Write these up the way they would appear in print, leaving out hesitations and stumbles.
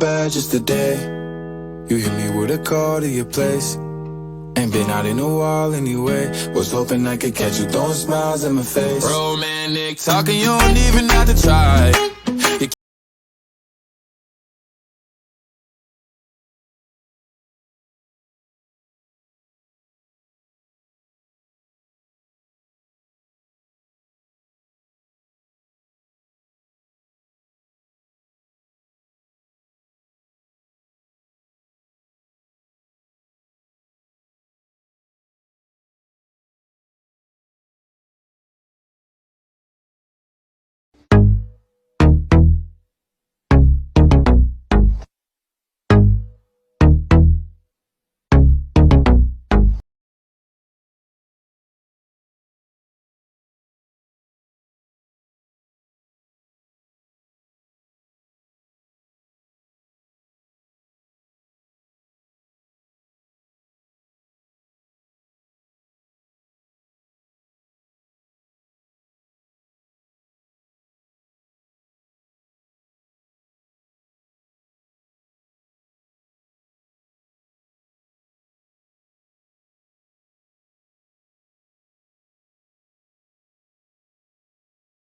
bad just today. You hit me with a call to your place. Ain't been out in a while anyway. Was hoping I could catch you throwing smiles in my face. Romantic talking, you don't even have to try. You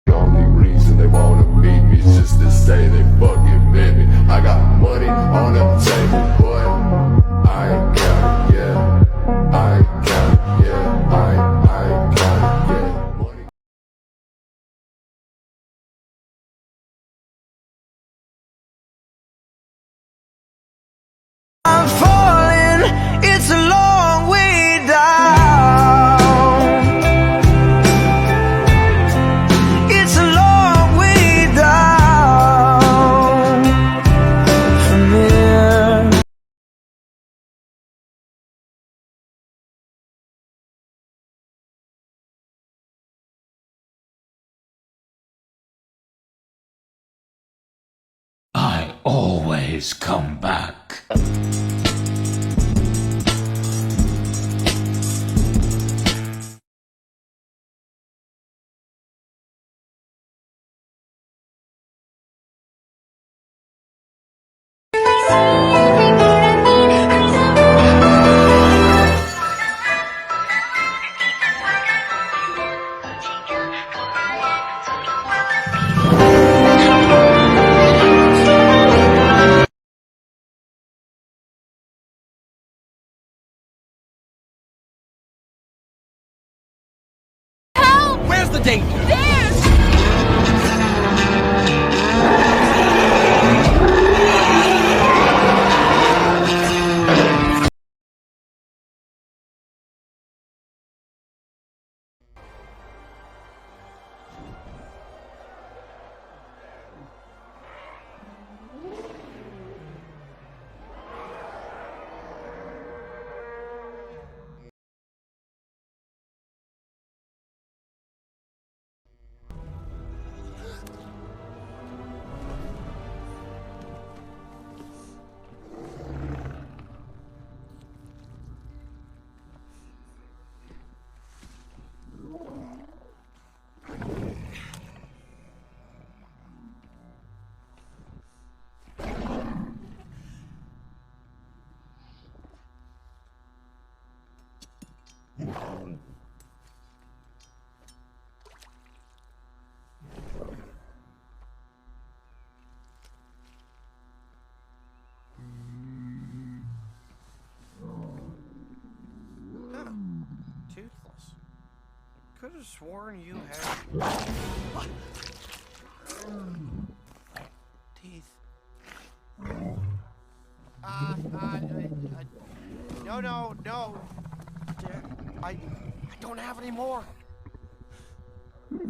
The only reason they wanna meet me is just to say they fucking met me. I got money on the table, but I ain't got it yet. I ain't got it yet. I ain't got it yet. Money. I'm falling, it's a long way down. It's a long way down from here. I always come back. Where's the date? Toothless. Could have sworn you had teeth. No. I don't have any more. Ugh.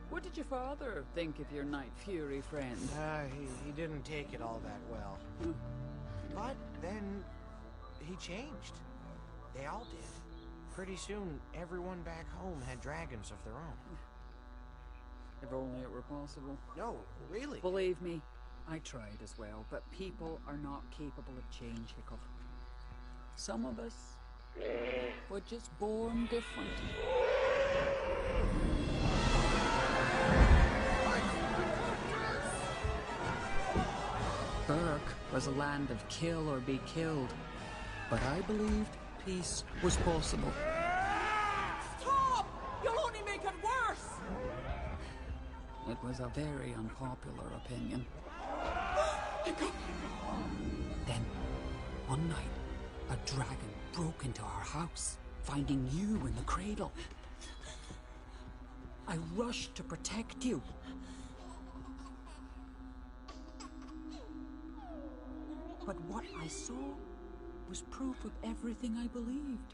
What did your father think of your Night Fury friend? He didn't take it all that well. But then he changed. They all did. Pretty soon, everyone back home had dragons of their own. If only it were possible. No, really. Believe me, I tried as well, but people are not capable of change, Hiccup. Some of us were just born different. Burke was a land of kill or be killed, but I believed peace was possible. Stop! You'll only make it worse! It was a very unpopular opinion. Then, one night, a dragon broke into our house, finding you in the cradle. I rushed to protect you. But what I saw was proof of everything I believed.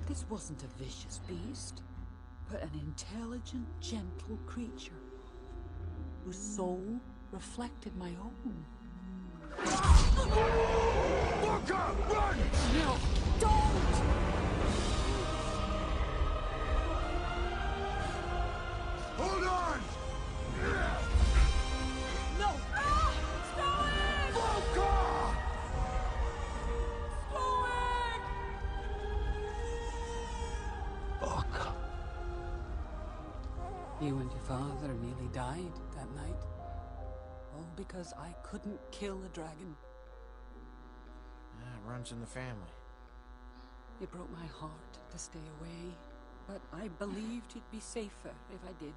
This wasn't a vicious beast, but an intelligent, gentle creature whose soul reflected my own. Fuck up! Run! No! Don't! You and your father nearly died that night. All because I couldn't kill a dragon. It runs in the family. It broke my heart to stay away, but I believed you'd be safer if I did.